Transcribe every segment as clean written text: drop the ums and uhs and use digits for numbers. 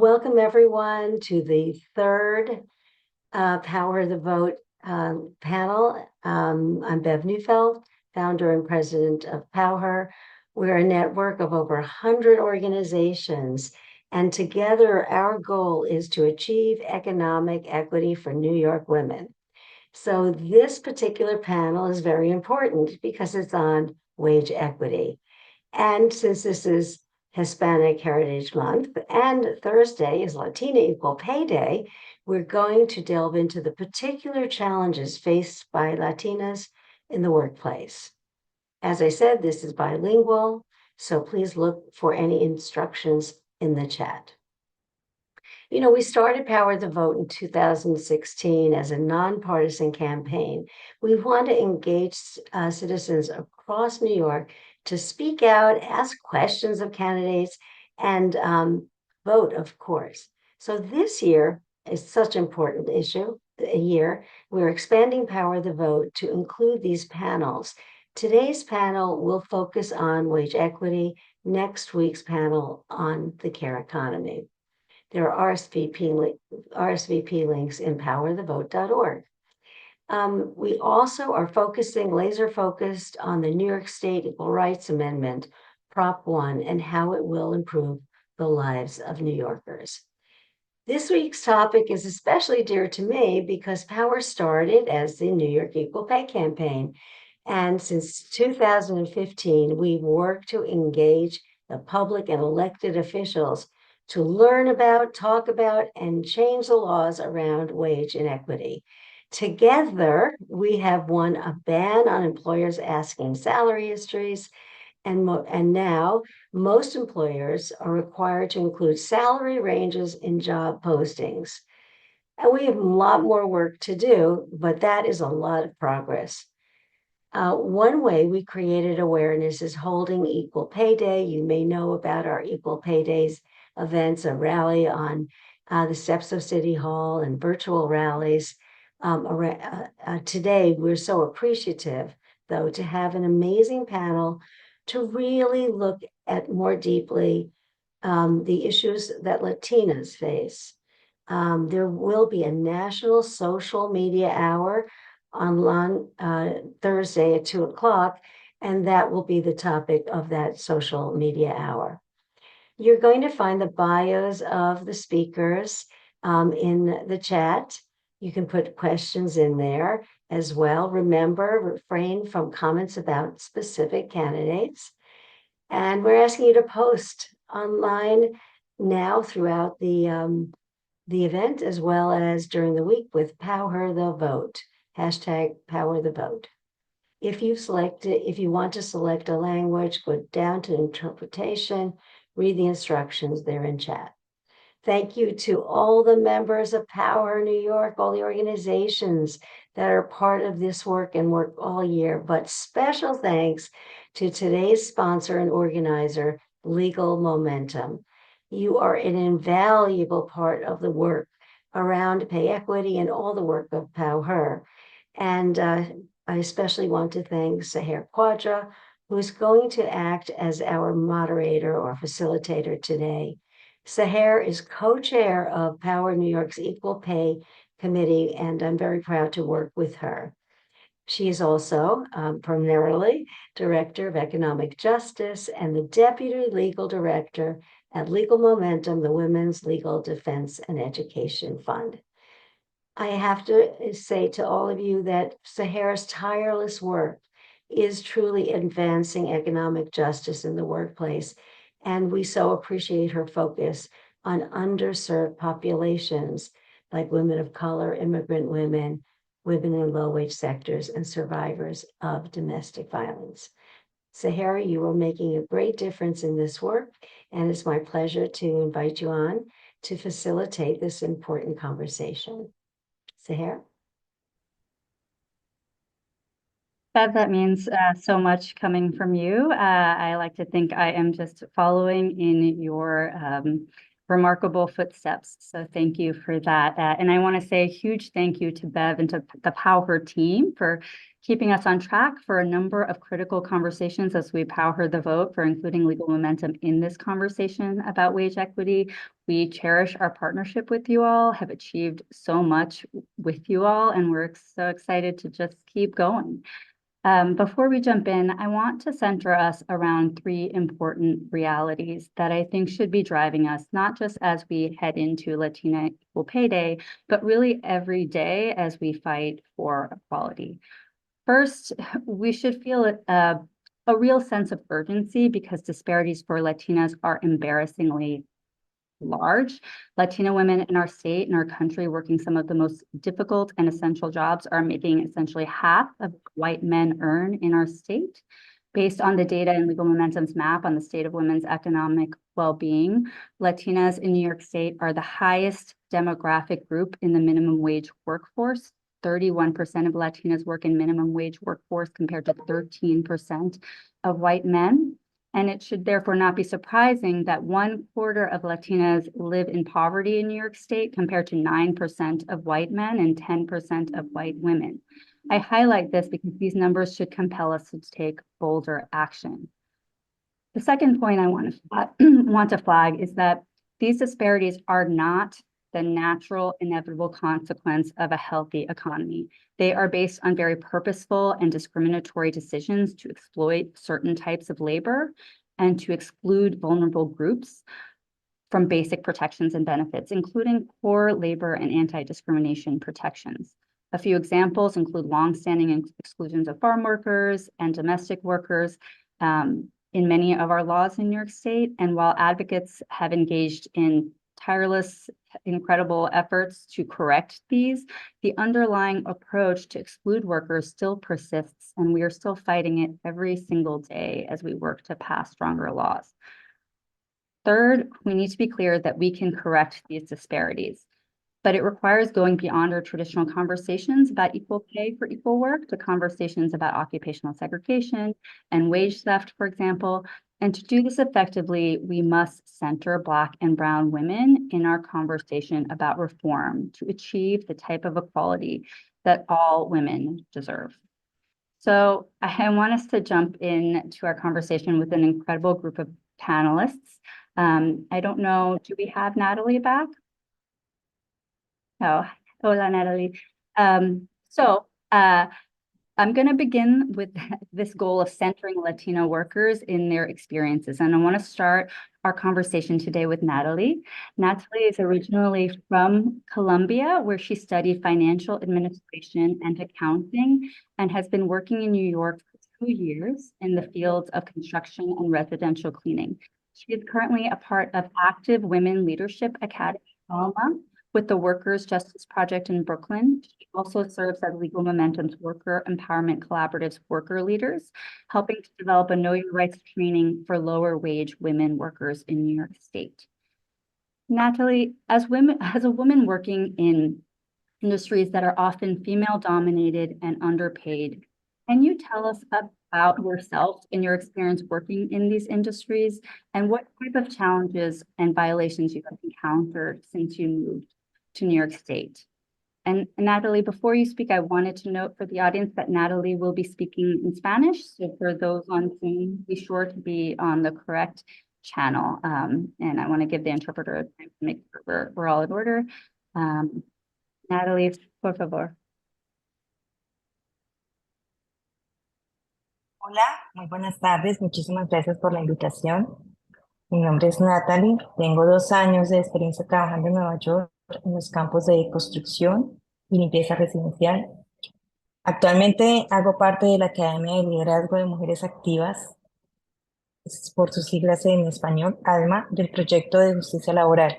Welcome everyone to the third Power the Vote panel. I'm Bev Neufeld, founder and president of PowHer. We're a network of over 100 organizations, and together our goal is to achieve economic equity for New York women. So this particular panel is very important because it's on wage equity. And since this is Hispanic Heritage Month and Thursday is Latina Equal Pay Day, we're going to delve into the particular challenges faced by Latinas in the workplace. As I said, this is bilingual, so please look for any instructions in the chat. You know, we started Power the Vote in 2016 as a nonpartisan campaign. We want to engage citizens across New York to speak out, ask questions of candidates, and vote, of course. So this year is such an important year. We're expanding Power the Vote to include these panels. Today's panel will focus on wage equity, next week's panel on the care economy. There are RSVP links in powerthevote.org. We also are laser focused on the New York State Equal Rights Amendment, Prop 1, and how it will improve the lives of New Yorkers. This week's topic is especially dear to me because Power started as the New York Equal Pay Campaign. And since 2015, we've worked to engage the public and elected officials to learn about, talk about, and change the laws around wage inequity. Together, we have won a ban on employers asking salary histories, and now most employers are required to include salary ranges in job postings. And we have a lot more work to do, but that is a lot of progress. One way we created awareness is holding Equal Pay Day. You may know about our Equal Pay Days events, a rally on the steps of City Hall and virtual rallies. Today, we're so appreciative, though, to have an amazing panel to really look at more deeply the issues that Latinas face. There will be a national social media hour on Thursday at 2:00, and that will be the topic of that social media hour. You're going to find the bios of the speakers in the chat. You can put questions in there as well. Remember, refrain from comments about specific candidates. And we're asking you to post online now throughout the event, as well as during the week with PowHer the Vote, hashtag Power the Vote. If you want to select a language, go down to interpretation, read the instructions there in chat. Thank you to all the members of PowHer New York, all the organizations that are part of this work and work all year, but special thanks to today's sponsor and organizer, Legal Momentum. You are an invaluable part of the work around pay equity and all the work of PowHer. And I especially want to thank Seher Quadra, who is going to act as our moderator or facilitator today. Seher is co-chair of PowHer New York's Equal Pay Committee, and I'm very proud to work with her. She is also primarily Director of Economic Justice and the Deputy Legal Director at Legal Momentum, the Women's Legal Defense and Education Fund. I have to say to all of you that Seher's tireless work is truly advancing economic justice in the workplace, and we so appreciate her focus on underserved populations like women of color, immigrant women, women in low-wage sectors, and survivors of domestic violence. Seher, you are making a great difference in this work, and it's my pleasure to invite you on to facilitate this important conversation. Seher? That means so much coming from you. I like to think I am just following in your remarkable footsteps. So thank you for that. And I want to say a huge thank you to Bev and to the PowHer team for keeping us on track for a number of critical conversations as we PowHer the vote for including legal momentum in this conversation about wage equity. We cherish our partnership with you all, have achieved so much with you all, and we're so excited to just keep going. Before we jump in, I want to center us around three important realities that I think should be driving us, not just as we head into Latina Equal Pay Day, but really every day as we fight for equality. First, we should feel a real sense of urgency because disparities for Latinas are embarrassingly large. Latina women in our state and our country working some of the most difficult and essential jobs are making essentially half of white men earn in our state. Based on the data in Legal Momentum's map on the state of women's economic well-being, Latinas in New York State are the highest demographic group in the minimum wage workforce. 31% of Latinas work in minimum wage workforce compared to 13% of white men. And it should therefore not be surprising that 1/4 of Latinas live in poverty in New York State compared to 9% of white men and 10% of white women. I highlight this because these numbers should compel us to take bolder action. The second point I want to flag is that these disparities are not the natural, inevitable consequence of a healthy economy. They are based on very purposeful and discriminatory decisions to exploit certain types of labor and to exclude vulnerable groups from basic protections and benefits, including core labor and anti-discrimination protections. A few examples include longstanding exclusions of farm workers and domestic workers in many of our laws in New York State. And while advocates have engaged in tireless, incredible efforts to correct these, the underlying approach to exclude workers still persists, and we are still fighting it every single day as we work to pass stronger laws. Third, we need to be clear that we can correct these disparities, but it requires going beyond our traditional conversations about equal pay for equal work to conversations about occupational segregation and wage theft, for example. And to do this effectively, we must center Black and Brown women in our conversation about reform to achieve the type of equality that all women deserve. So I want us to jump into our conversation with an incredible group of panelists. I don't know, do we have Natalie back? Oh, hola, Natalie. I'm going to begin with this goal of centering Latino workers in their experiences. And I want to start our conversation today with Natalie. Natalie is originally from Colombia, where she studied financial administration and accounting and has been working in New York for 2 years in the fields of construction and residential cleaning. She is currently a part of Active Women Leadership Academy, Alma, with the Workers' Justice Project in Brooklyn. She also serves as Legal Momentum's Worker Empowerment Collaborative's worker leaders, helping to develop a Know Your Rights training for lower wage women workers in New York State. Natalie, as a woman working in industries that are often female dominated and underpaid, can you tell us about yourself and your experience working in these industries and what type of challenges and violations you have encountered since you moved to New York State? And Natalie, before you speak, I wanted to note for the audience that Natalie will be speaking in Spanish. So for those on Zoom, be sure to be on the correct channel. And I want to give the interpreter time to make sure we're all in order. Natalie, por favor. Hola, muy buenas tardes. Muchísimas gracias por la invitación. Mi nombre es Natalie. Tengo 2 años de experiencia trabajando en Nueva York en los campos de construcción y limpieza residencial. Actualmente hago parte de la Academia de Liderazgo de Mujeres Activas, por sus siglas en español, ALMA, del proyecto de justicia laboral.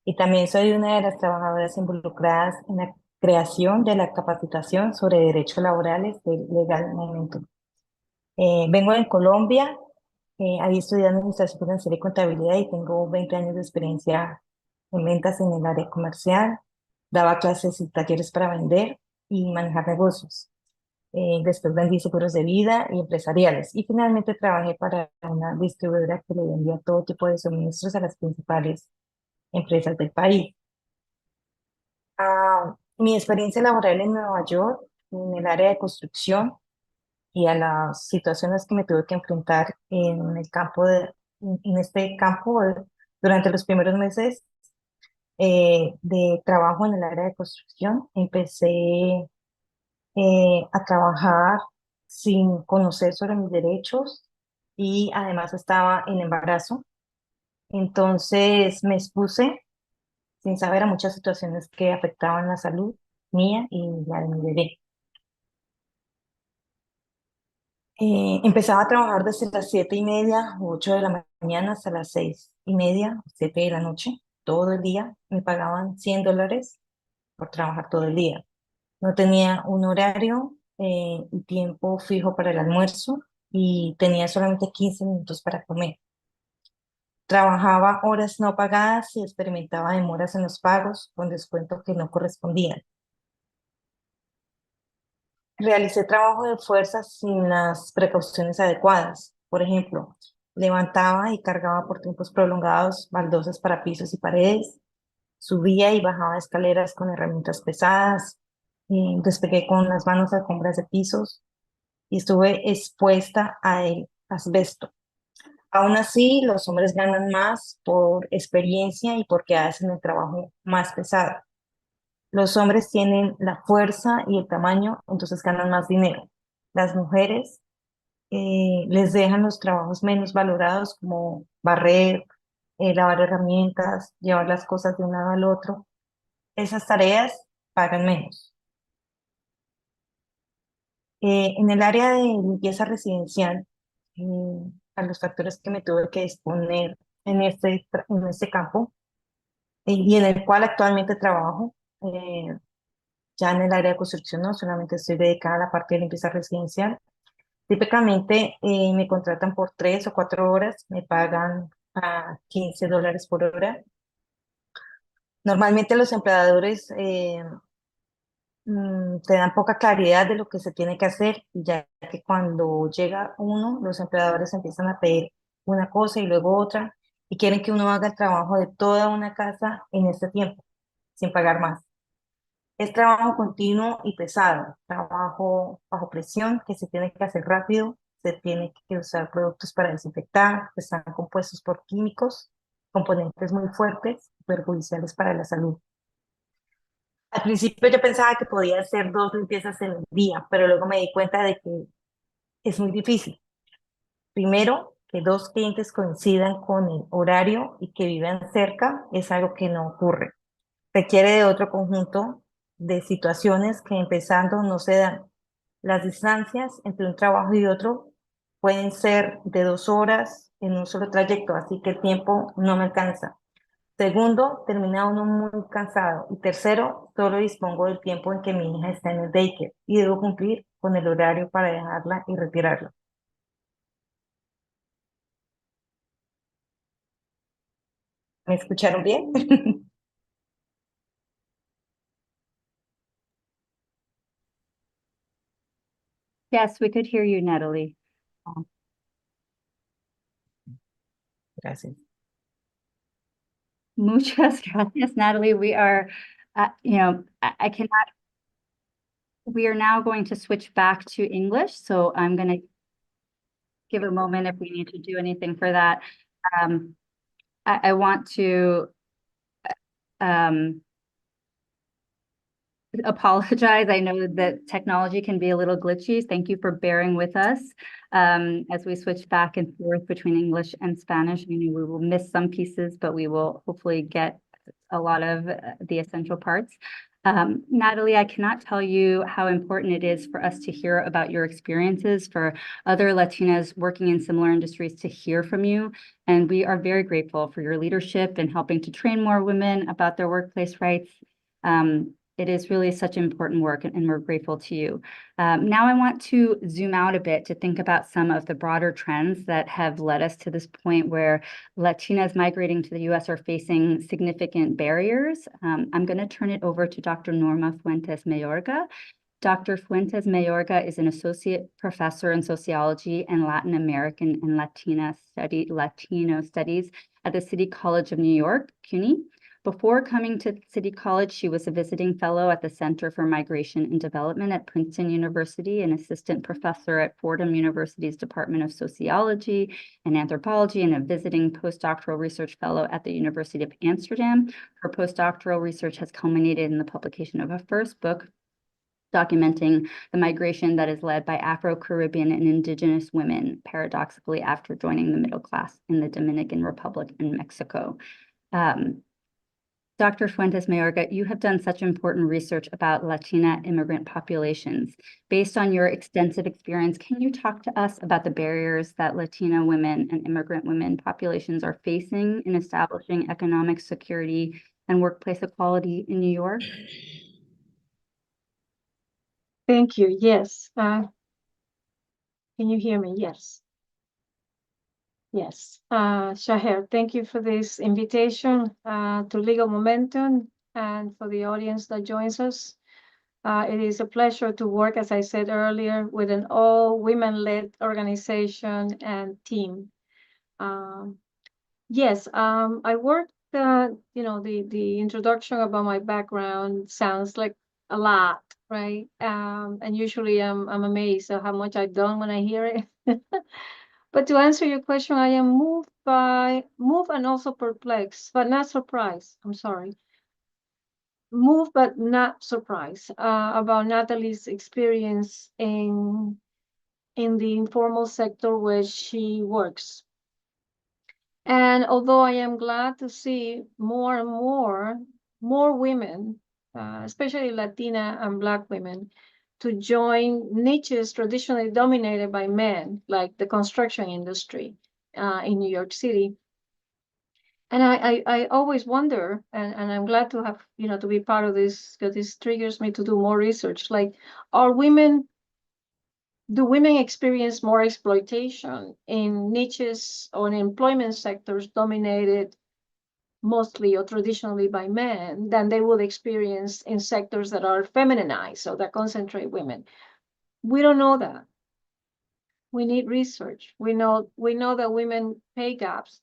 Y también soy una de las trabajadoras involucradas en la creación de la capacitación sobre derechos laborales del Legal Momentum. Vengo de Colombia, ahí estudié Administración Financiera y Contabilidad y tengo 20 años de experiencia en ventas en el área comercial. Daba clases y talleres para vender y manejar negocios. Después vendí seguros de vida y empresariales. Y finalmente trabajé para una distribuidora que le vendía todo tipo de suministros a las principales empresas del país. Mi experiencia laboral en Nueva York, en el área de construcción y a las situaciones que me tuve que enfrentar en el campo en este campo durante los primeros meses de trabajo en el área de construcción. Empecé a trabajar sin conocer sobre mis derechos y además estaba en embarazo. Entonces me expuse sin saber a muchas situaciones que afectaban la salud mía y la de mi bebé. Empezaba a trabajar desde las 7:30 u 8 de la mañana hasta las 6:30, 7 de la noche, todo el día. Me pagaban $100 por trabajar todo el día. No tenía un horario y tiempo fijo para el almuerzo y tenía solamente 15 minutos para comer. Trabajaba horas no pagadas y experimentaba demoras en los pagos con descuentos que no correspondían. Realicé trabajo de fuerza sin las precauciones adecuadas. Por ejemplo, levantaba y cargaba por tiempos prolongados baldosas para pisos y paredes, subía y bajaba escaleras con herramientas pesadas, despegué con las manos alfombras de pisos y estuve expuesta al asbesto. Aún así, los hombres ganan más por experiencia y porque hacen el trabajo más pesado. Los hombres tienen la fuerza y el tamaño, entonces ganan más dinero. Las mujeres les dejan los trabajos menos valorados como barrer, lavar herramientas, llevar las cosas de un lado al otro. Esas tareas pagan menos. En el área de limpieza residencial, a los factores que me tuve que exponer en este campo y en el cual actualmente trabajo, ya en el área de construcción no solamente estoy dedicada a la parte de limpieza residencial. Típicamente me contratan por 3 o 4 horas, me pagan a $15 por hora. Normalmente los empleadores te dan poca claridad de lo que se tiene que hacer, ya que cuando llega uno, los empleadores empiezan a pedir una cosa y luego otra, y quieren que uno haga el trabajo de toda una casa en este tiempo, sin pagar más. Es trabajo continuo y pesado, trabajo bajo presión que se tiene que hacer rápido, se tiene que usar productos para desinfectar, que están compuestos por químicos, componentes muy fuertes, perjudiciales para la salud. Al principio yo pensaba que podía hacer 2 limpiezas en el día, pero luego me di cuenta de que es muy difícil. Primero, que 2 clientes coincidan con el horario y que vivan cerca es algo que no ocurre. Requiere de otro conjunto de situaciones que empezando no se dan. Las distancias entre un trabajo y otro pueden ser de 2 horas en un solo trayecto, así que el tiempo no me alcanza. Segundo, termina uno muy cansado. Y tercero, solo dispongo del tiempo en que mi hija está en el daycare y debo cumplir con el horario para dejarla y retirarla. ¿Me escucharon bien? Yes, we could hear you, Natalie. Gracias. Muchas gracias, Natalie. We are, I cannot, we are now going to switch back to English. So I'm going to give a moment if we need to do anything for that. I want to apologize. I know that technology can be a little glitchy. Thank you for bearing with us as we switch back and forth between English and Spanish. I know we will miss some pieces, but we will hopefully get a lot of the essential parts. Natalie, I cannot tell you how important it is for us to hear about your experiences, for other Latinas working in similar industries to hear from you. And we are very grateful for your leadership in helping to train more women about their workplace rights. It is really such important work, and we're grateful to you. Now I want to zoom out a bit to think about some of the broader trends that have led us to this point where Latinas migrating to the U.S. are facing significant barriers. I'm going to turn it over to Dr. Norma Fuentes Mayorga. Dr. Fuentes Mayorga is an associate professor in sociology and Latin American and Latino studies at the City College of New York, CUNY. Before coming to City College, she was a visiting fellow at the Center for Migration and Development at Princeton University, an assistant professor at Fordham University's Department of Sociology and Anthropology, and a visiting postdoctoral research fellow at the University of Amsterdam. Her postdoctoral research has culminated in the publication of a first book documenting the migration that is led by Afro-Caribbean and Indigenous women, paradoxically after joining the middle class in the Dominican Republic and Mexico. Dr. Fuentes Mayorga, you have done such important research about Latina immigrant populations. Based on your extensive experience, can you talk to us about the barriers that Latina women and immigrant women populations are facing in establishing economic security and workplace equality in New York? Thank you. Yes. Can you hear me? Yes. Yes. Shaher, thank you for this invitation to Legal Momentum and for the audience that joins us. It is a pleasure to work, as I said earlier, with an all-women-led organization and team. Yes, I worked, the introduction about my background sounds like a lot, right? And usually I'm amazed at how much I've done when I hear it. But to answer your question, I am moved and also perplexed, but not surprised. I'm sorry. Moved but not surprised about Natalie's experience in the informal sector where she works. And although I am glad to see more and more women, especially Latina and Black women, to join niches traditionally dominated by men, like the construction industry in New York City. And I always wonder, and I'm glad to have, to be part of this, because this triggers me to do more research. Like, do women experience more exploitation in niches or in employment sectors dominated mostly or traditionally by men than they would experience in sectors that are femininized, so that concentrate women? We don't know that. We need research. We know that women pay gaps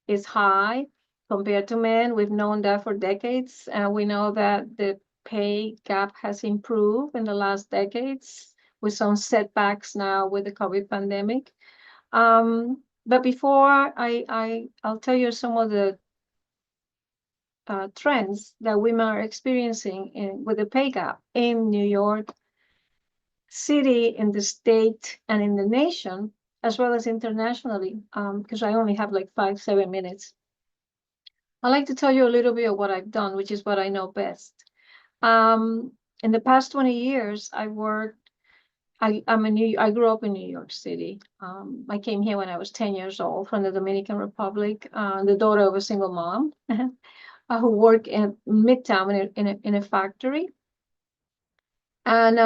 is high compared to men. We've known that for decades. We know that the pay gap has improved in the last decades with some setbacks now with the COVID pandemic. But before I'll tell you some of the trends that women are experiencing with the pay gap in New York City, in the state, and in the nation, as well as internationally, because I only have like 5-7 minutes. I'd like to tell you a little bit of what I've done, which is what I know best. In the past 20 years, I grew up in New York City. I came here when I was 10 years old from the Dominican Republic, the daughter of a single mom who worked in Midtown in a factory. And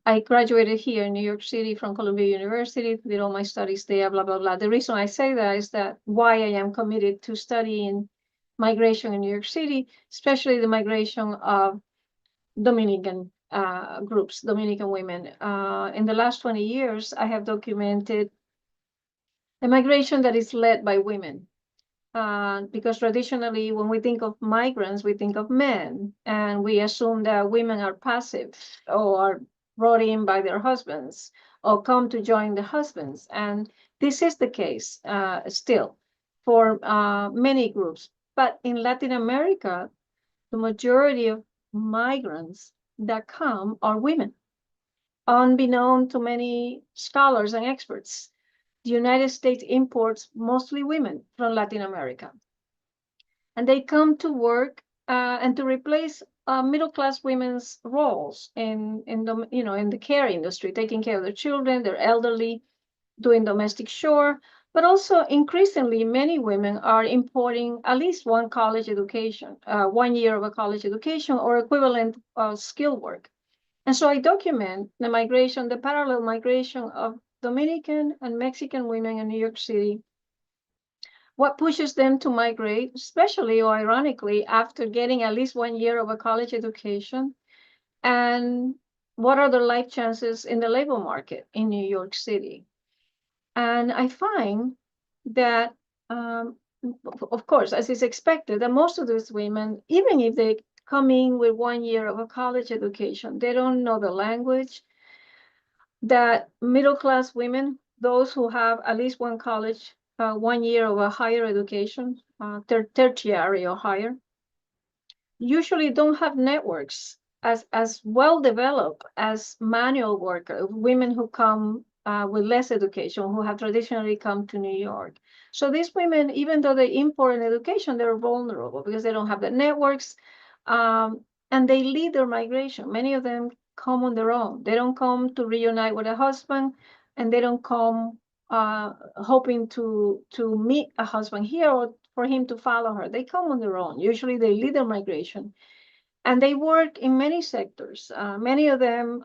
I graduated here in New York City from Columbia University, did all my studies there, blah, blah, blah. The reason I say that is that why I am committed to studying migration in New York City, especially the migration of Dominican groups, Dominican women. In the last 20 years, I have documented a migration that is led by women. Because traditionally, when we think of migrants, we think of men, and we assume that women are passive or are brought in by their husbands or come to join the husbands. And this is the case still for many groups. But in Latin America, the majority of migrants that come are women, unbeknown to many scholars and experts. The United States imports mostly women from Latin America. And they come to work and to replace middle-class women's roles in the care industry, taking care of their children, their elderly, doing domestic chore. But also increasingly, many women are importing at least one college education, 1 year of a college education or equivalent skill work. And so I document the migration, the parallel migration of Dominican and Mexican women in New York City, what pushes them to migrate, especially or ironically, after getting at least 1 year of a college education, and what are their life chances in the labor market in New York City. And I find that of course, as is expected, that most of these women, even if they come in with 1 year of a college education, they don't know the language. That middle-class women, those who have at least one college, 1 year of a higher education, tertiary or higher, usually don't have networks as well developed as manual workers, women who come with less education, who have traditionally come to New York. So these women, even though they import an education, they're vulnerable because they don't have the networks, and they lead their migration. Many of them come on their own. They don't come to reunite with a husband, and they don't come hoping to meet a husband here or for him to follow her. They come on their own. Usually they lead their migration. And they work in many sectors. Many of them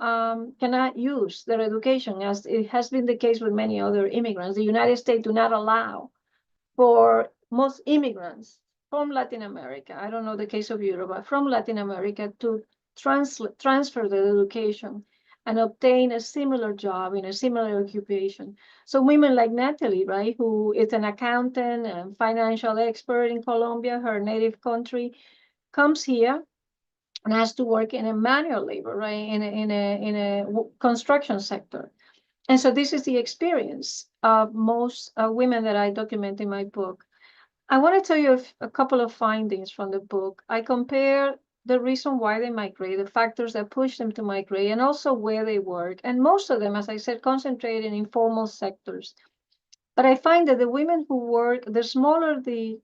cannot use their education, as it has been the case with many other immigrants. The United States do not allow for most immigrants from Latin America, I don't know the case of Europe, but from Latin America to transfer their education and obtain a similar job in a similar occupation. So women like Natalie, right, who is an accountant and financial expert in Colombia, her native country, comes here and has to work in a manual labor, right, in a construction sector. And so this is the experience of most women that I document in my book. I want to tell you a couple of findings from the book. I compare the reason why they migrate, the factors that push them to migrate, and also where they work. And most of them, as I said, concentrate in informal sectors. But I find that the women who work, the smaller the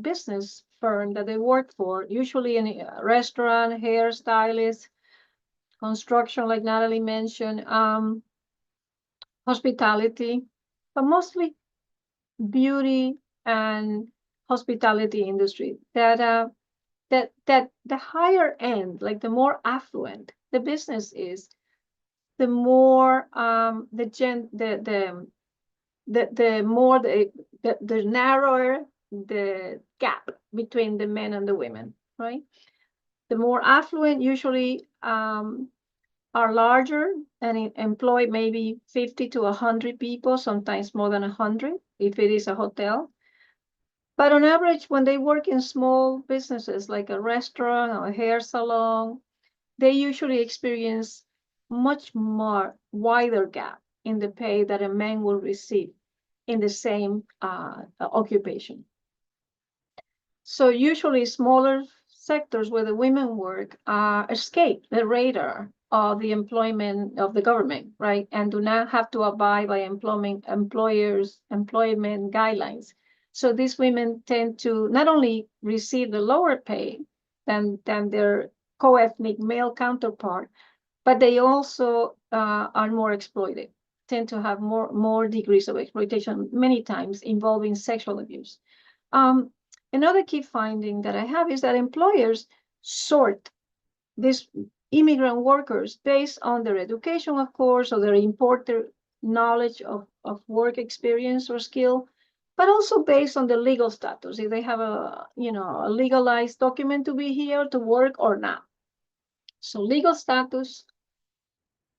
business firm that they work for, usually in a restaurant, hairstylist, construction, like Natalie mentioned, hospitality, but mostly beauty and hospitality industry. That the higher end, like the more affluent the business is, the more the narrower the gap between the men and the women, right? The more affluent usually are larger and employ maybe 50 to 100 people, sometimes more than 100 if it is a hotel. But on average, when they work in small businesses like a restaurant or a hair salon, they usually experience much more wider gap in the pay that a man will receive in the same occupation. So usually smaller sectors where the women work escape the radar of the employment of the government, right? And do not have to abide by employment guidelines. So these women tend to not only receive the lower pay than their co-ethnic male counterpart, but they also are more exploited, tend to have more degrees of exploitation, many times involving sexual abuse. Another key finding that I have is that employers sort these immigrant workers based on their education, of course, or their imported knowledge of work experience or skill, but also based on the legal status, if they have a legalized document to be here to work or not. So legal status,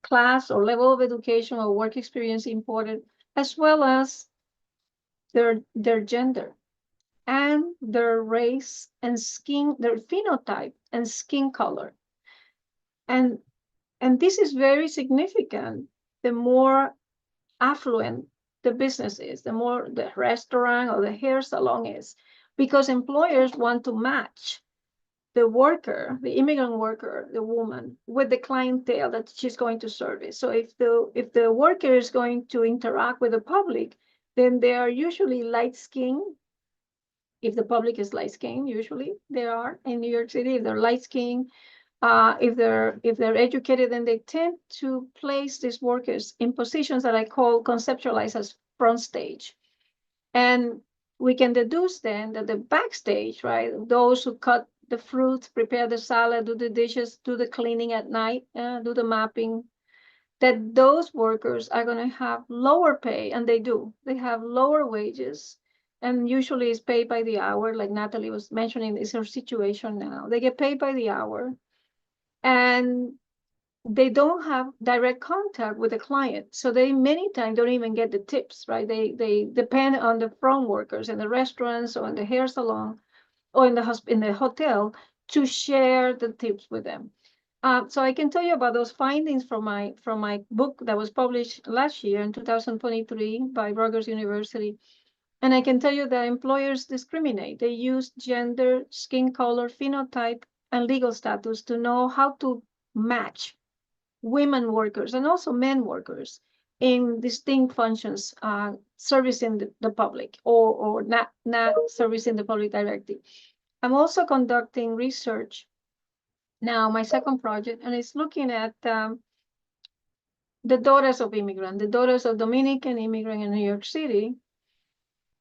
class or level of education or work experience imported, as well as their gender and their race and skin, their phenotype and skin color. And this is very significant. The more affluent the business is, the more the restaurant or the hair salon is, because employers want to match the worker, the immigrant worker, the woman, with the clientele that she's going to service. So if the worker is going to interact with the public, then they are usually light-skinned. If the public is light-skinned, usually they are in New York City. If they're light-skinned, if they're educated, then they tend to place these workers in positions that I call conceptualized as front stage. And we can deduce then that the backstage, right, those who cut the fruits, prepare the salad, do the dishes, do the cleaning at night, do the mapping, that those workers are going to have lower pay, and they do. They have lower wages, and usually it's paid by the hour, like Natalie was mentioning, is her situation now. They get paid by the hour. And they don't have direct contact with the client. So they many times don't even get the tips, right? They depend on the front workers in the restaurants or in the hair salon or in the hotel to share the tips with them. So I can tell you about those findings from my book that was published last year in 2023 by Rutgers University. And I can tell you that employers discriminate. They use gender, skin color, phenotype, and legal status to know how to match women workers and also men workers in distinct functions, servicing the public or not servicing the public directly. I'm also conducting research now, my second project, and it's looking at the daughters of immigrants, the daughters of Dominican immigrants in New York City,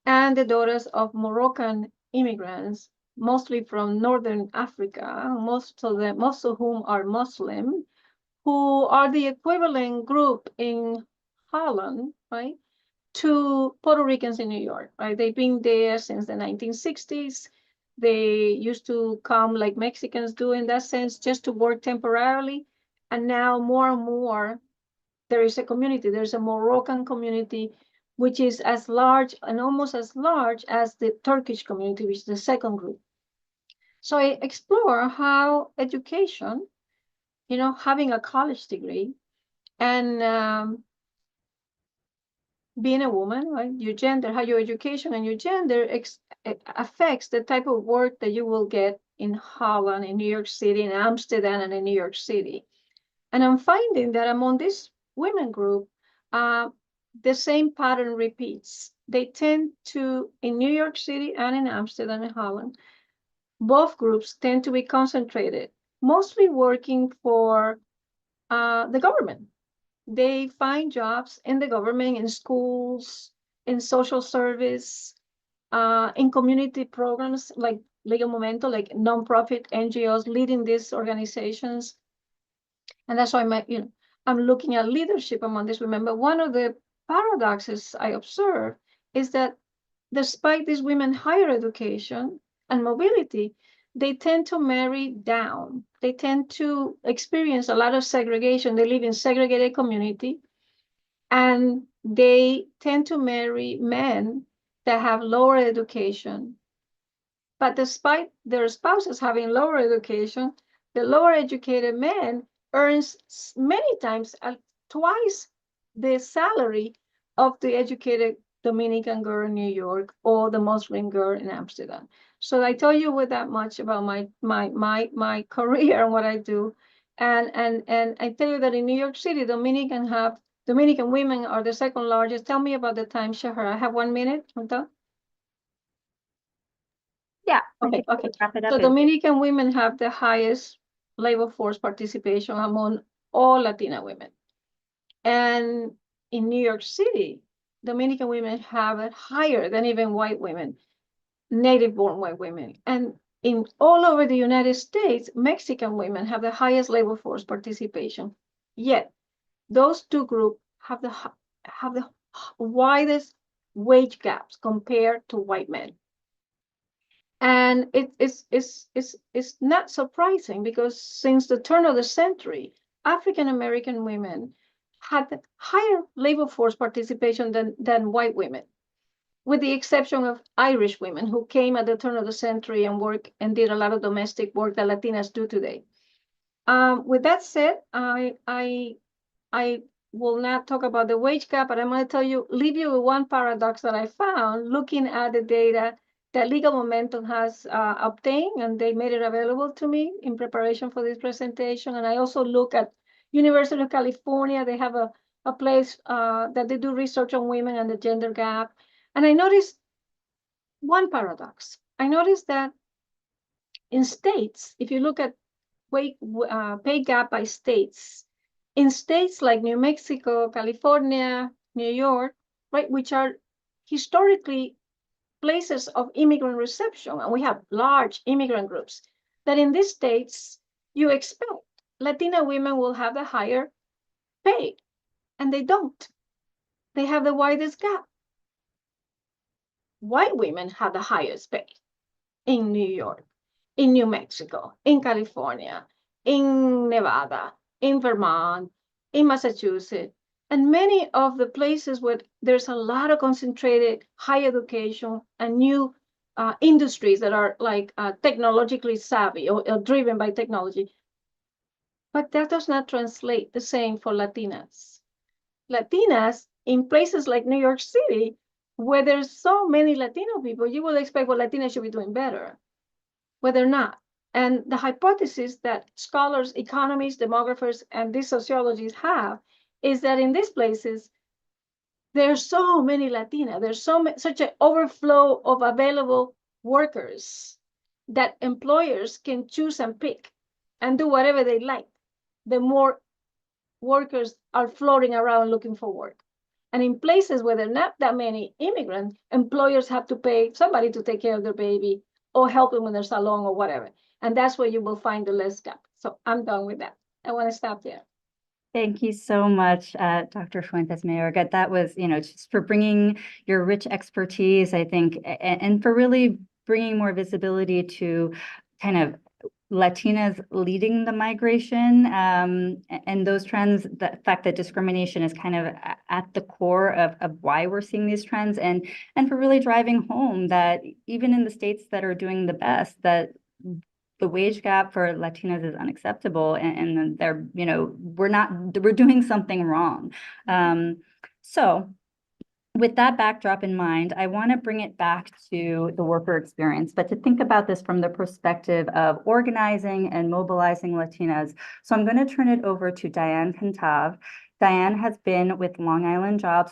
and the daughters of Moroccan immigrants, mostly from Northern Africa, most of whom are Muslim, who are the equivalent group in Holland, right, to Puerto Ricans in New York, right? They've been there since the 1960s. They used to come like Mexicans do in that sense, just to work temporarily. And now more and more, there is a community. There's a Moroccan community, which is as large and almost as large as the Turkish community, which is the second group. So I explore how education, having a college degree and being a woman, right? Your gender, how your education and your gender affects the type of work that you will get in Holland, in New York City, in Amsterdam, and in New York City. And I'm finding that among this women group, the same pattern repeats. They tend to, in New York City and in Amsterdam and Holland, both groups tend to be concentrated, mostly working for the government. They find jobs in the government, in schools, in social service, in community programs like Legal Momento, like nonprofit NGOs leading these organizations. And that's why I'm looking at leadership among these women. But one of the paradoxes I observe is that despite these women higher education and mobility, they tend to marry down. They tend to experience a lot of segregation. They live in segregated community, and they tend to marry men that have lower education. But despite their spouses having lower education, the lower educated man earns many times twice the salary of the educated Dominican girl in New York or the Muslim girl in Amsterdam. So I tell you with that much about my career and what I do. And I tell you that in New York City, Dominican women are the second largest. Tell me about the timeshare. I have 1 minute. Yeah. Okay. Wrap it up. So Dominican women have the highest labor force participation among all Latina women. And in New York City, Dominican women have it higher than even white women, native-born white women. And in all over the United States, Mexican women have the highest labor force participation. Yet, those two groups have the widest wage gaps compared to white men. And it's not surprising because since the turn of the century, African American women had higher labor force participation than white women, with the exception of Irish women who came at the turn of the century and worked and did a lot of domestic work that Latinas do today. With that said, I will not talk about the wage gap, but I'm going to leave you with one paradox that I found looking at the data that Legal Momentum has obtained, and they made it available to me in preparation for this presentation. And I also look at University of California. They have a place that they do research on women and the gender gap. And I noticed one paradox. I noticed that in states, if you look at pay gap by states, in states like New Mexico, California, New York, right, which are historically places of immigrant reception, and we have large immigrant groups, that in these states, you expect Latina women will have the higher pay, and they don't. They have the widest gap. White women have the highest pay in New York, in New Mexico, in California, in Nevada, in Vermont, in Massachusetts, and many of the places where there's a lot of concentrated higher education and new industries that are like technologically savvy or driven by technology. But that does not translate the same for Latinas. Latinas in places like New York City, where there's so many Latino people, you would expect, well, Latinas should be doing better, but they're not. And the hypothesis that scholars, economists, demographers, and these sociologists have is that in these places, there's so many Latina, there's such an overflow of available workers that employers can choose and pick and do whatever they like. The more workers are floating around looking for work. And in places where there are not that many immigrants, employers have to pay somebody to take care of their baby or help them in their salon or whatever. And that's where you will find the less gap. So I'm done with that. I want to stop there. Thank you so much, Dr. Fuentes Mayorga. That was, just for bringing your rich expertise, I think, and for really bringing more visibility to kind of Latinas leading the migration and those trends, the fact that discrimination is kind of at the core of why we're seeing these trends, and for really driving home that even in the states that are doing the best, that the wage gap for Latinas is unacceptable, and they're, we're doing something wrong. So with that backdrop in mind, I want to bring it back to the worker experience, but to think about this from the perspective of organizing and mobilizing Latinas. So I'm going to turn it over to Diane Cantav. Diane has been with Long Island Jobs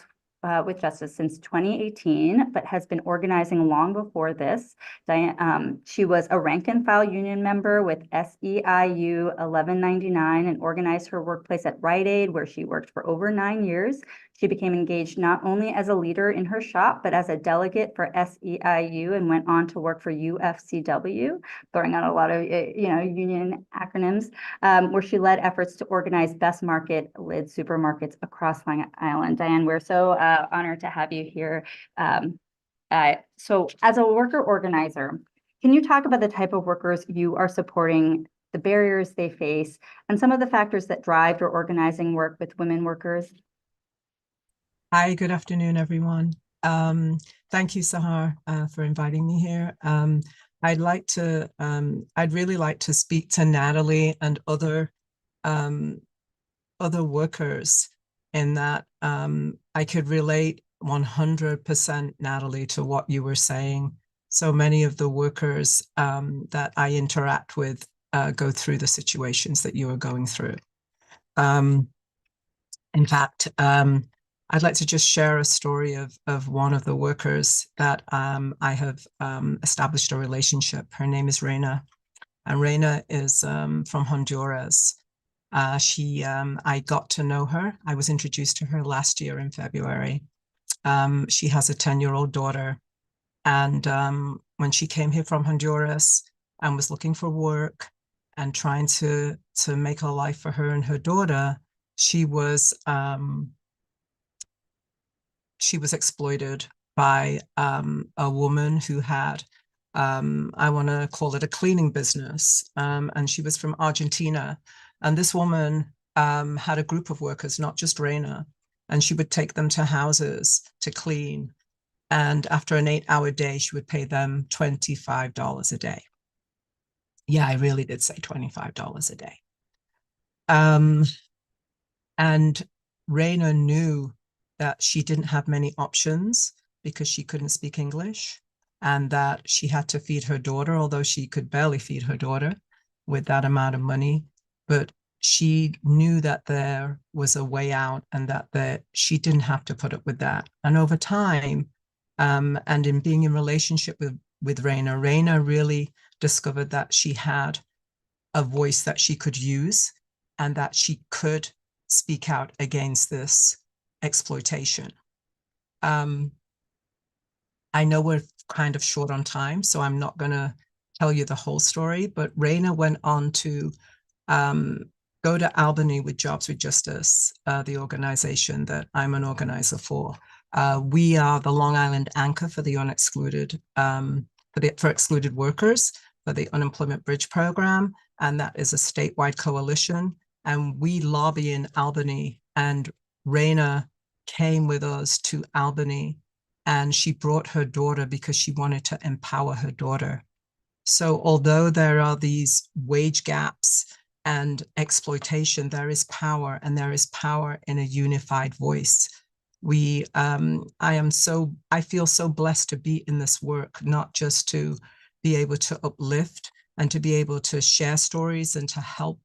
with Justice since 2018, but has been organizing long before this. Diane, she was a rank and file union member with SEIU 1199 and organized her workplace at Rite Aid, where she worked for over 9 years. She became engaged not only as a leader in her shop, but as a delegate for SEIU, and went on to work for UFCW, throwing out a lot of union acronyms, where she led efforts to organize best market lid supermarkets across Long Island. Diane, we're so honored to have you here. So as a worker organizer, can you talk about the type of workers you are supporting, the barriers they face, and some of the factors that drive your organizing work with women workers? Hi, good afternoon, everyone. Thank you, Sahar, for inviting me here. I'd really like to speak to Natalie and other workers in that I could relate 100%, Natalie, to what you were saying. So many of the workers that I interact with go through the situations that you are going through. In fact, I'd like to just share a story of one of the workers that I have established a relationship. Her name is Reina, and Reina is from Honduras. I got to know her. I was introduced to her last year in February. She has a 10-year-old daughter, and when she came here from Honduras and was looking for work and trying to make a life for her and her daughter, she was exploited by a woman who had, I want to call it a cleaning business, and she was from Argentina. And this woman had a group of workers, not just Reina, and she would take them to houses to clean. And after an 8-hour day, she would pay them $25 a day. Yeah, I really did say $25 a day. And Reina knew that she didn't have many options because she couldn't speak English, and that she had to feed her daughter, although she could barely feed her daughter with that amount of money. But she knew that there was a way out, and that she didn't have to put up with that. And over time, and in being in relationship with Reina, Reina really discovered that she had a voice that she could use, and that she could speak out against this exploitation. I know we're kind of short on time, so I'm not going to tell you the whole story, but Reina went on to go to Albany with Jobs with Justice, the organization that I'm an organizer for. We are the Long Island anchor for the unexcluded, for excluded workers, for the Unemployment Bridge Program, and that is a statewide coalition. and we lobby in Albany, and Raina came with us to Albany, and she brought her daughter because she wanted to empower her daughter. So although there are these wage gaps and exploitation, there is power, and there is power in a unified voice. I feel so blessed to be in this work, not just to be able to uplift and to be able to share stories and to help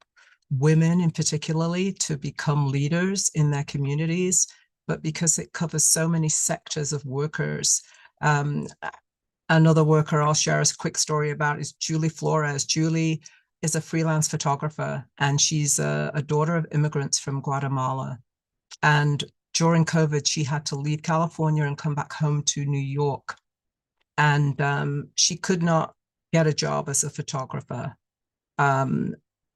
women in particularly to become leaders in their communities, but because it covers so many sectors of workers. Another worker I'll share a quick story about is Julie Flores. Julie is a freelance photographer, and she's a daughter of immigrants from Guatemala. And during COVID, she had to leave California and come back home to New York. And she could not get a job as a photographer.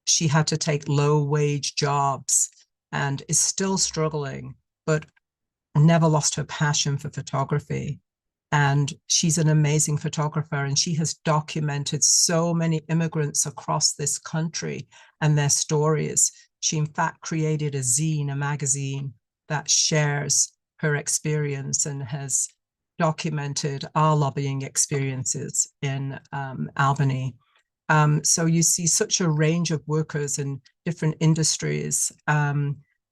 She had to take low-wage jobs and is still struggling, but never lost her passion for photography. And she's an amazing photographer, and she has documented so many immigrants across this country and their stories. She, in fact, created a zine, a magazine that shares her experience and has documented our lobbying experiences in Albany. So you see such a range of workers in different industries.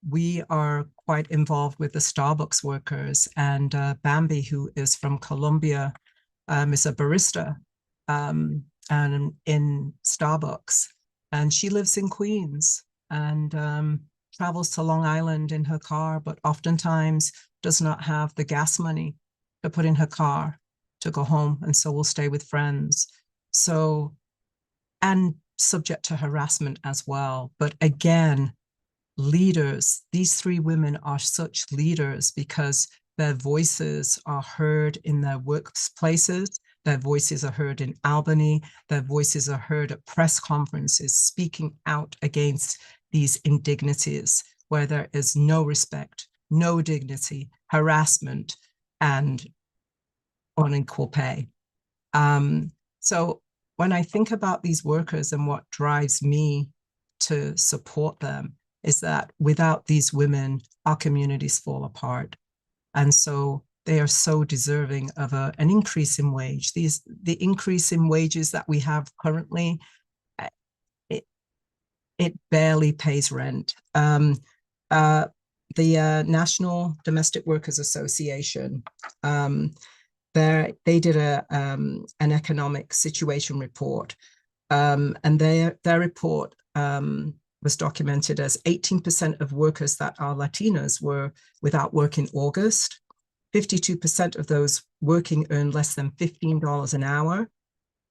We are quite involved with the Starbucks workers, and Bambi, who is from Colombia, is a barista and in Starbucks, and she lives in Queens and travels to Long Island in her car, but oftentimes does not have the gas money to put in her car to go home, and so will stay with friends. So, and subject to harassment as well. But again, leaders, these three women are such leaders because their voices are heard in their workplaces, their voices are heard in Albany, their voices are heard at press conferences, speaking out against these indignities where there is no respect, no dignity, harassment, and unequal pay. So when I think about these workers and what drives me to support them is that without these women, our communities fall apart. And so they are so deserving of an increase in wage. The increase in wages that we have currently, it barely pays rent. The National Domestic Workers Association, they did an economic situation report, and their report was documented as 18% of workers that are Latinas were without work in August. 52% of those working earned less than $15 an hour,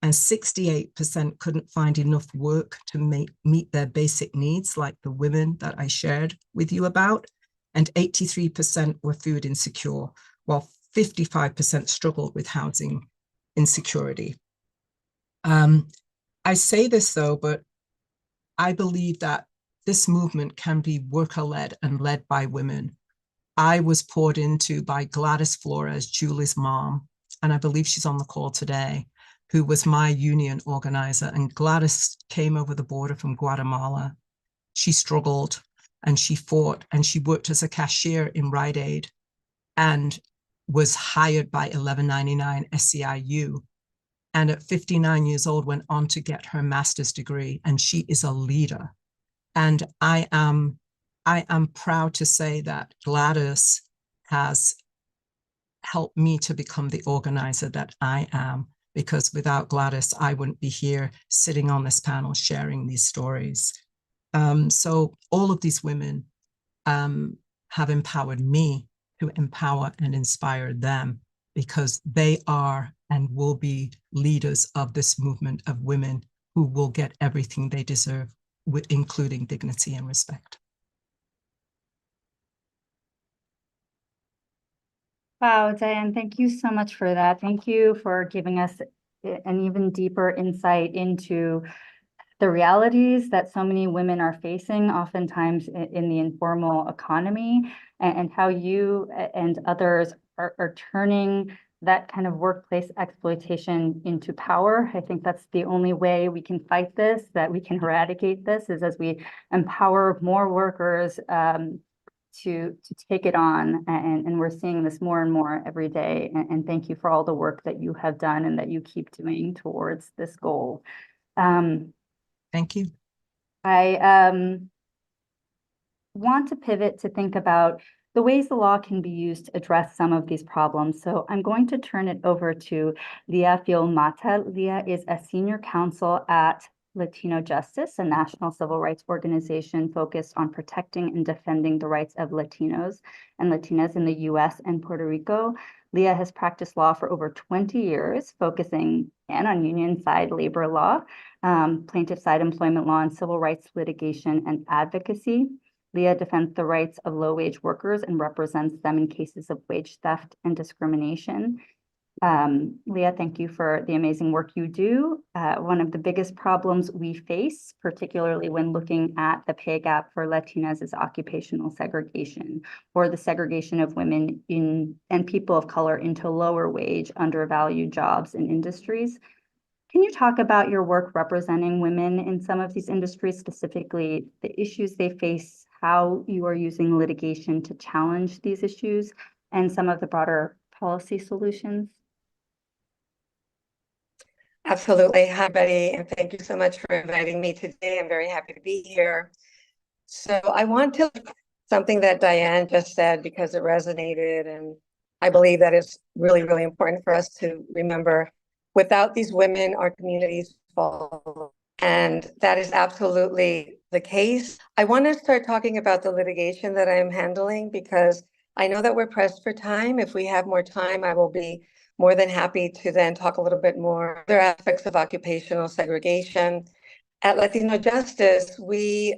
and 68% couldn't find enough work to meet their basic needs, like the women that I shared with you about, and 83% were food insecure, while 55% struggled with housing insecurity. I say this though, but I believe that this movement can be worker-led and led by women. I was poured into by Gladys Flores, Julie's mom, and I believe she's on the call today, who was my union organizer. And Gladys came over the border from Guatemala. She struggled and she fought, and she worked as a cashier in Rite Aid and was hired by 1199 SEIU. And at 59 years old, went on to get her master's degree, and she is a leader. And I am proud to say that Gladys has helped me to become the organizer that I am, because without Gladys, I wouldn't be here sitting on this panel sharing these stories. So all of these women have empowered me to empower and inspire them, because they are and will be leaders of this movement of women who will get everything they deserve, including dignity and respect. Wow, Diane, thank you so much for that. Thank you for giving us an even deeper insight into the realities that so many women are facing, oftentimes in the informal economy, and how you and others are turning that kind of workplace exploitation into power. I think that's the only way we can fight this, that we can eradicate this, is as we empower more workers to take it on. And we're seeing this more and more every day. And thank you for all the work that you have done and that you keep doing towards this goal. Thank you. I want to pivot to think about the ways the law can be used to address some of these problems. So I'm going to turn it over to Leah Fiolmata. Leah is a senior counsel at Latino Justice, a national civil rights organization focused on protecting and defending the rights of Latinos and Latinas in the US and Puerto Rico. Leah has practiced law for over 20 years, focusing on union side labor law, plaintiff side employment law, and civil rights litigation and advocacy. Leah defends the rights of low-wage workers and represents them in cases of wage theft and discrimination. Leah, thank you for the amazing work you do. One of the biggest problems we face, particularly when looking at the pay gap for Latinas, is occupational segregation, or the segregation of women and people of color into lower wage, undervalued jobs and industries. Can you talk about your work representing women in some of these industries, specifically the issues they face, how you are using litigation to challenge these issues, and some of the broader policy solutions? Absolutely. Hi, Betty, and thank you so much for inviting me today. I'm very happy to be here. So I want to something that Diane just said because it resonated, and I believe that it's really, really important for us to remember. Without these women, our communities fall, and that is absolutely the case. I want to start talking about the litigation that I am handling because I know that we're pressed for time. If we have more time, I will be more than happy to then talk a little bit more other aspects of occupational segregation. At Latino Justice, we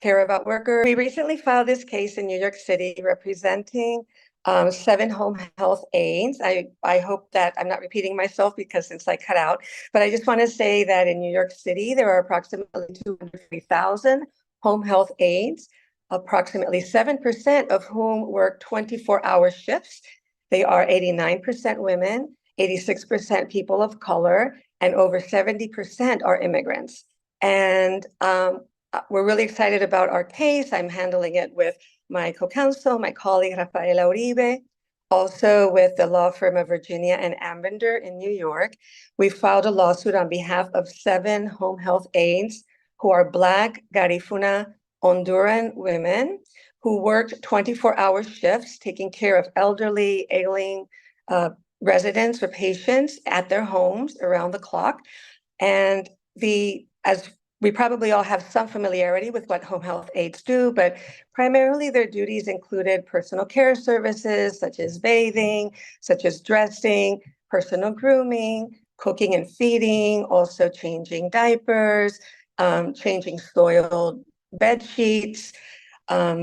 care about workers. We recently filed this case in New York City representing 7 home health aides. I hope that I'm not repeating myself because since I cut out, but I just want to say that in New York City, there are approximately 203,000 home health aides, approximately 7% of whom work 24-hour shifts. They are 89% women, 86% people of color, and over 70% are immigrants. And we're really excited about our case. I'm handling it with my co-counsel, my colleague Rafaela Uribe, also with the law firm of Virginia and Ambender in New York. We filed a lawsuit on behalf of 7 home health aides who are Black, Garifuna, Honduran women who worked 24-hour shifts, taking care of elderly, ailing residents or patients at their homes around the clock. And as we probably all have some familiarity with what home health aides do, but primarily their duties included personal care services, such as bathing, such as dressing, personal grooming, cooking and feeding, also changing diapers, changing soiled bed sheets,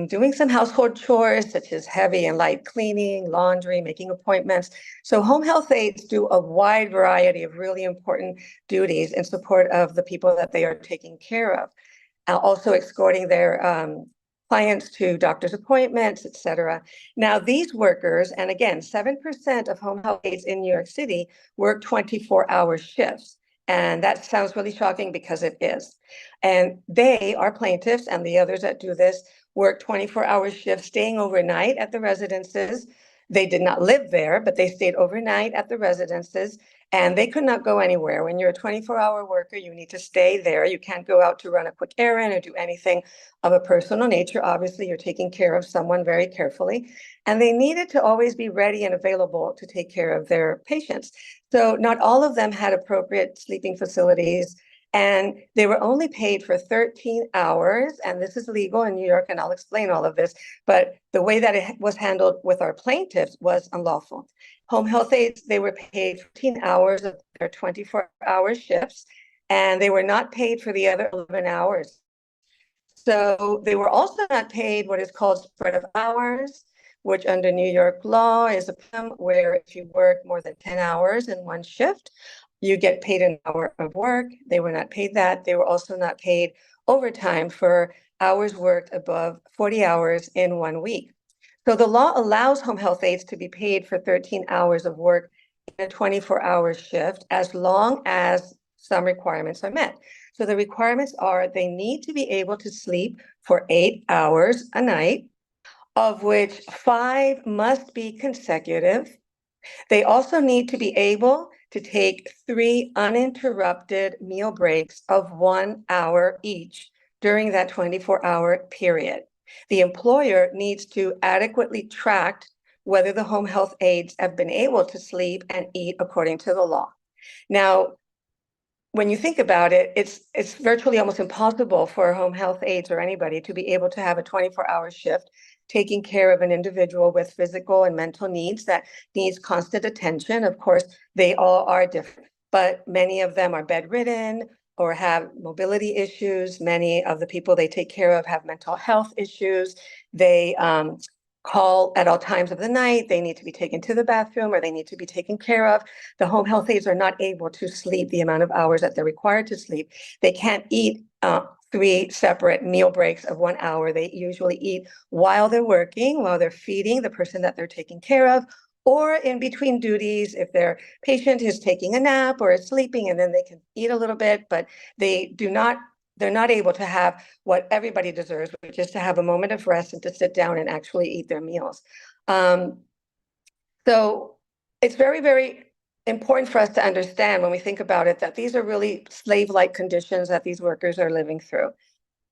doing some household chores such as heavy and light cleaning, laundry, making appointments. So home health aides do a wide variety of really important duties in support of the people that they are taking care of. Also escorting their clients to doctor's appointments, et cetera. Now, these workers, and again, 7% of home health aides in New York City work 24-hour shifts. And that sounds really shocking because it is. And they are plaintiffs, and the others that do this work 24-hour shifts, staying overnight at the residences. They did not live there, but they stayed overnight at the residences, and they could not go anywhere. When you're a 24-hour worker, you need to stay there. You can't go out to run a quick errand or do anything of a personal nature. Obviously, you're taking care of someone very carefully, and they needed to always be ready and available to take care of their patients. So not all of them had appropriate sleeping facilities, and they were only paid for 13 hours. And this is legal in New York, and I'll explain all of this. But the way that it was handled with our plaintiffs was unlawful. Home health aides, they were paid 15 hours of their 24-hour shifts, and they were not paid for the other 11 hours. So they were also not paid what is called spread of hours, which under New York law is a problem where if you work more than 10 hours in one shift, you get paid an hour of work. They were not paid that. They were also not paid overtime for hours worked above 40 hours in 1 week. So the law allows home health aides to be paid for 13 hours of work in a 24-hour shift as long as some requirements are met. So the requirements are they need to be able to sleep for 8 hours a night, of which 5 must be consecutive. They also need to be able to take 3 uninterrupted meal breaks of 1 hour each during that 24-hour period. The employer needs to adequately track whether the home health aides have been able to sleep and eat according to the law. Now, when you think about it, it's virtually almost impossible for home health aides or anybody to be able to have a 24-hour shift taking care of an individual with physical and mental needs that needs constant attention. Of course, they all are different, but many of them are bedridden or have mobility issues. Many of the people they take care of have mental health issues. They call at all times of the night. They need to be taken to the bathroom or they need to be taken care of. The home health aides are not able to sleep the amount of hours that they're required to sleep. They can't eat 3 separate meal breaks of 1 hour. They usually eat while they're working, while they're feeding the person that they're taking care of, or in between duties, if their patient is taking a nap or is sleeping, and then they can eat a little bit, but they're not able to have what everybody deserves, which is to have a moment of rest and to sit down and actually eat their meals. So it's very, very important for us to understand when we think about it that these are really slave-like conditions that these workers are living through.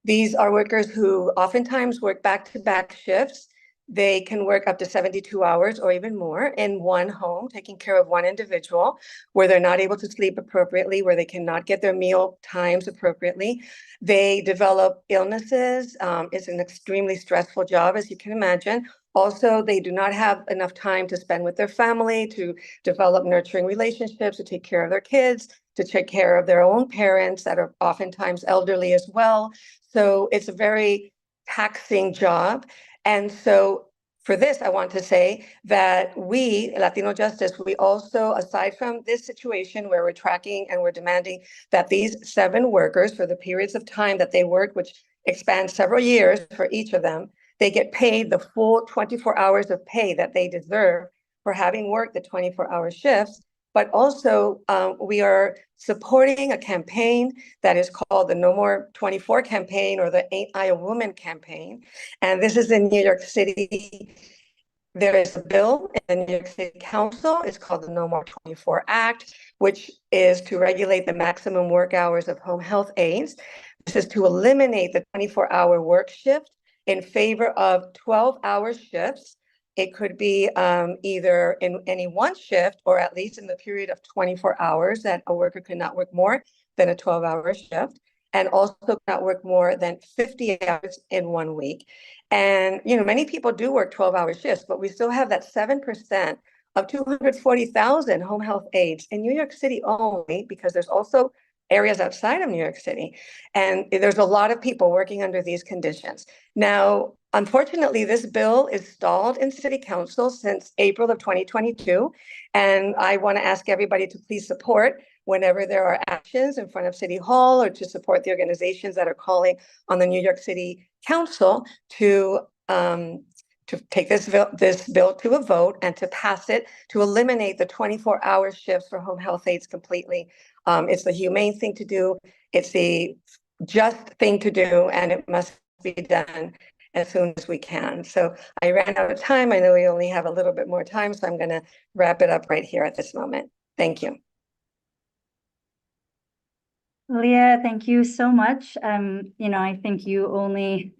These are workers who oftentimes work back-to-back shifts. They can work up to 72 hours or even more in one home, taking care of one individual, where they're not able to sleep appropriately, where they cannot get their meal times appropriately. They develop illnesses. It's an extremely stressful job, as you can imagine. Also, they do not have enough time to spend with their family, to develop nurturing relationships, to take care of their kids, to take care of their own parents that are oftentimes elderly as well. So it's a very taxing job. And so for this, I want to say that we, Latino Justice, we also, aside from this situation where we're tracking and we're demanding that these 7 workers, for the periods of time that they work, which expands several years for each of them, they get paid the full 24 hours of pay that they deserve for having worked the 24-hour shifts. But also, we are supporting a campaign that is called the No More 24 campaign, or the Ain't I a Woman campaign. And this is in New York City. There is a bill in the New York City Council. It's called the No More 24 Act, which is to regulate the maximum work hours of home health aides. This is to eliminate the 24-hour work shift in favor of 12-hour shifts. It could be either in any one shift or at least in the period of 24 hours that a worker could not work more than a 12-hour shift, and also not work more than 50 hours in 1 week. And, many people do work 12-hour shifts, but we still have that 7% of 240,000 home health aides in New York City only, because there's also areas outside of New York City. And there's a lot of people working under these conditions. Now, unfortunately, this bill is stalled in City Council since April of 2022. And I want to ask everybody to please support whenever there are actions in front of City Hall, or to support the organizations that are calling on the New York City Council to take this bill to a vote and to pass it, to eliminate the 24-hour shifts for home health aides completely. It's the humane thing to do. It's the just thing to do, and it must be done as soon as we can. So I ran out of time. I know we only have a little bit more time, so I'm going to wrap it up right here at this moment. Thank you. Leah, thank you so much. I think you only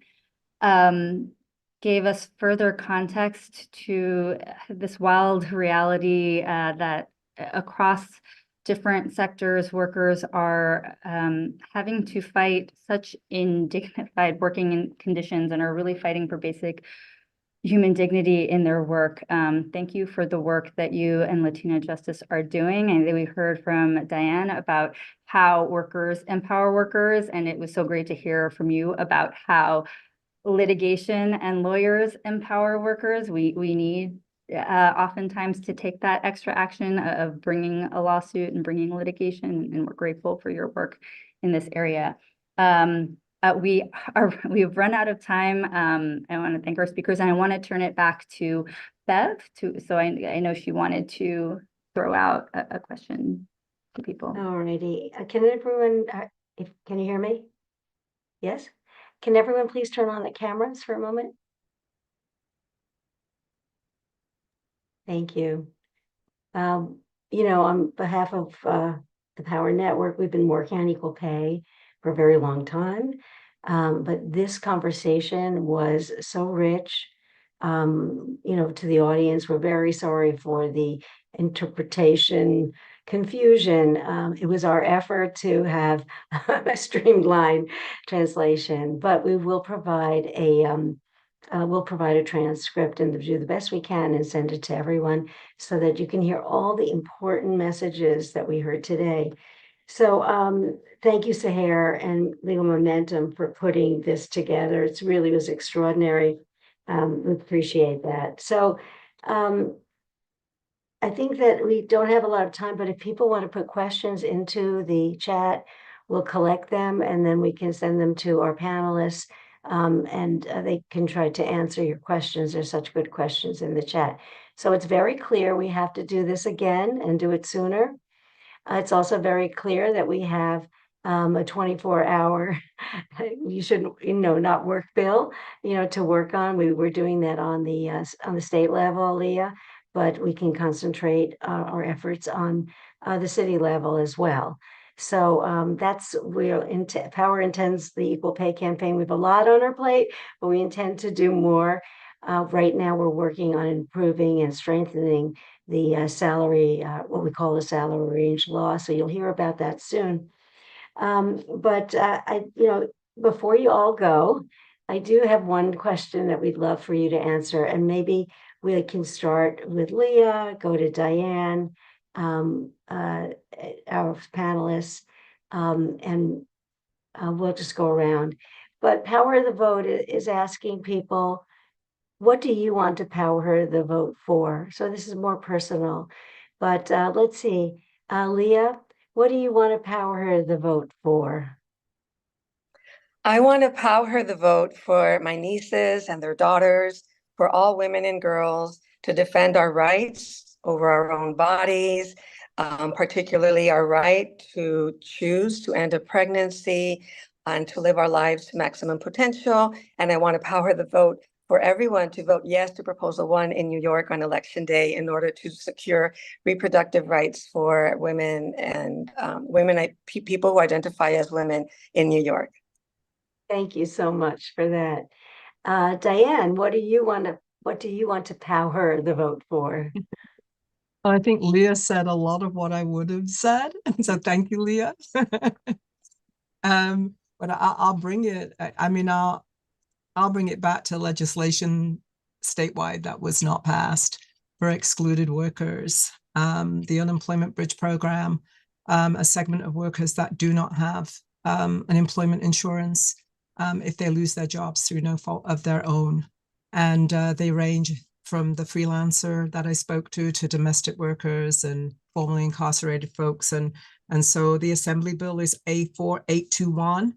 gave us further context to this wild reality that across different sectors, workers are having to fight such indignified working conditions and are really fighting for basic human dignity in their work. Thank you for the work that you and Latino Justice are doing. And we heard from Diane about how workers empower workers, and it was so great to hear from you about how litigation and lawyers empower workers. We need oftentimes to take that extra action of bringing a lawsuit and bringing litigation, and we're grateful for your work in this area. we've run out of time. I want to thank our speakers, and I want to turn it back to Bev so I know she wanted to throw out a question to people. All righty. Can everyone, can you hear me? Yes? Can everyone please turn on the cameras for a moment? Thank you. On behalf of the PowHer Network, we've been working on equal pay for a very long time. But this conversation was so rich. To the audience, we're very sorry for the interpretation confusion. It was our effort to have a streamlined translation, but we will provide a transcript and do the best we can and send it to everyone so that you can hear all the important messages that we heard today. So thank you, Saher and Legal Momentum, for putting this together. It really was extraordinary. We appreciate that. So I think that we don't have a lot of time, but if people want to put questions into the chat, we'll collect them and then we can send them to our panelists. And they can try to answer your questions. There's such good questions in the chat. So it's very clear we have to do this again and do it sooner. It's also very clear that we have a 24-hour, you should, not work bill, to work on. We were doing that on the state level, Leah, but we can concentrate our efforts on the city level as well. So that's PowHer intends the equal pay campaign. We have a lot on our plate, but we intend to do more. Right now, we're working on improving and strengthening the salary, what we call the salary range law. So you'll hear about that soon. But before you all go, I do have one question that we'd love for you to answer, and maybe we can start with Leah, go to Diane, our panelists, and we'll just go around. But PowHer the Vote is asking people, what do you want to PowHer the Vote for? So this is more personal, but let's see. Leah, what do you want to PowHer the Vote for? I want to PowHer the vote for my nieces and their daughters, for all women and girls, to defend our rights over our own bodies, particularly our right to choose to end a pregnancy and to live our lives to maximum potential. And I want to PowHer the vote for everyone to vote yes to Proposal 1 in New York on Election Day in order to secure reproductive rights for women and people who identify as women in New York. Thank you so much for that. Diane, what do you want to PowHer the Vote for? I think Leah said a lot of what I would have said. So thank you, Leah. But I'll bring it. I'll bring it back to legislation statewide that was not passed for excluded workers. The Unemployment Bridge Program, a segment of workers that do not have an employment insurance if they lose their jobs through no fault of their own. And they range from the freelancer that I spoke to domestic workers and formerly incarcerated folks. And so the Assembly bill is A4821,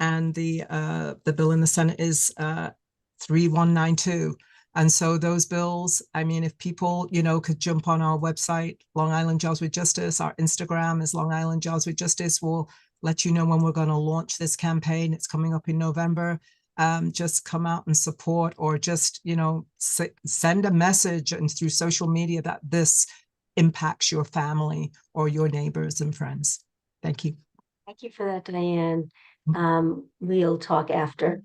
and the bill in the Senate is 3192. And so those bills, if people, could jump on our website, Long Island Jobs with Justice, our Instagram is Long Island Jobs with Justice. We'll let you know when we're going to launch this campaign. It's coming up in November. Just come out and support, or just, send a message and through social media that this impacts your family or your neighbors and friends. Thank you. Thank you for that, Diane. We'll talk after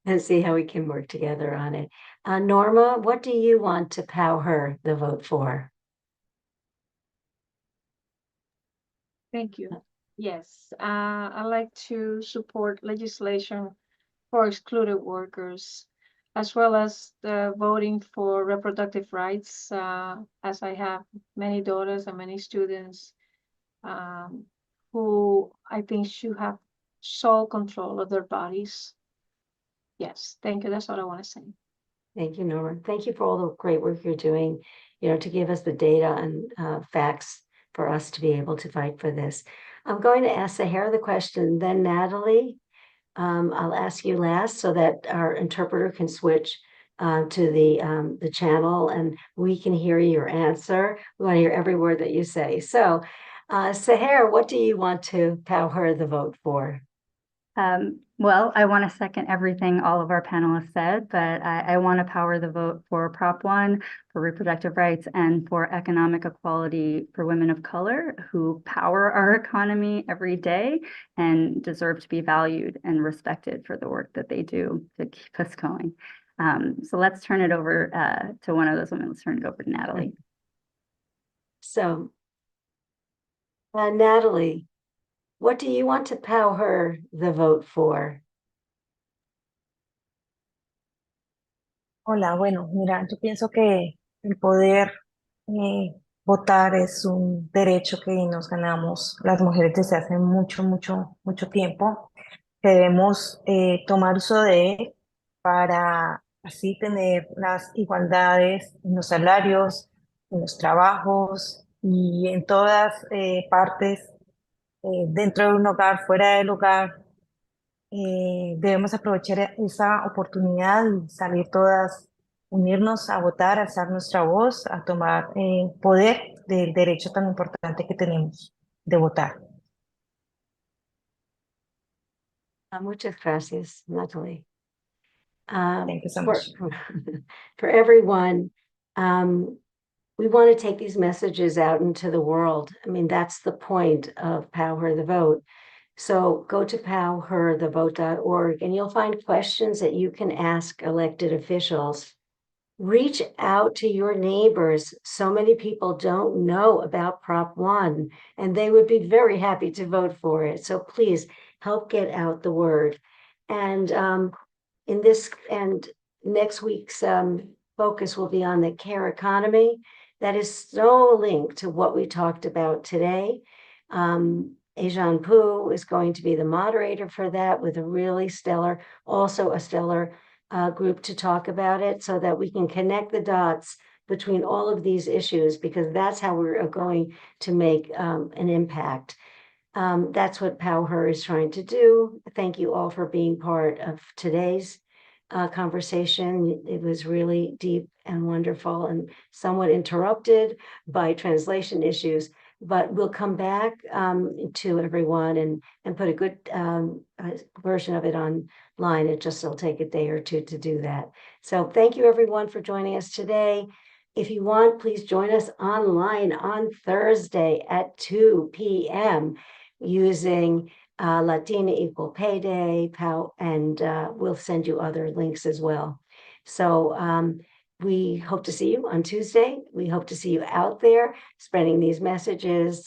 and see how we can work together on it. Norma, what do you want to PowHer the Vote for? Thank you. Yes, I'd like to support legislation for excluded workers, as well as the voting for reproductive rights, as I have many daughters and many students who I think should have sole control of their bodies. Yes, thank you. That's all I want to say. Thank you, Norma. Thank you for all the great work you're doing, to give us the data and facts for us to be able to fight for this. I'm going to ask Saher the question, then Natalie. I'll ask you last so that our interpreter can switch to the channel and we can hear your answer. We want to hear every word that you say. So, Seher, what do you want to PowHer the vote for? Well, I want to second everything all of our panelists said, but I want to power the vote for Prop 1, for reproductive rights, and for economic equality for women of color who power our economy every day and deserve to be valued and respected for the work that they do to keep us going. So let's turn it over to one of those women. Let's turn it over to Natalie. So, Natalie, what do you want to PowHer the vote for? Hola, bueno, mira, yo pienso que el poder votar es un derecho que nos ganamos las mujeres desde hace mucho tiempo, que debemos tomar uso de él para así tener las igualdades en los salarios, en los trabajos y en todas partes, dentro de un hogar, fuera del hogar. Debemos aprovechar esa oportunidad y salir todas, unirnos a votar, a alzar nuestra voz, a tomar poder del derecho tan importante que tenemos de votar. Muchas gracias, Natalie. Thank you so much. For everyone, we want to take these messages out into the world. I mean, that's the point of PowHer the Vote. So go to powherthevote.org and you'll find questions that you can ask elected officials. Reach out to your neighbors. So many people don't know about Prop 1, and they would be very happy to vote for it. So please help get out the word. And next week's focus will be on the care economy. That is so linked to what we talked about today. Ajan Poo is going to be the moderator for that with a really stellar group to talk about it so that we can connect the dots between all of these issues, because that's how we're going to make an impact. That's what PowHer is trying to do. Thank you all for being part of today's conversation. It was really deep and wonderful and somewhat interrupted by translation issues, but we'll come back to everyone and put a good version of it online. It'll take a day or two to do that. So thank you everyone for joining us today. If you want, please join us online on Thursday at 2 p.m. using Latina Equal Pay Day, and we'll send you other links as well. So we hope to see you on Tuesday. We hope to see you out there spreading these messages.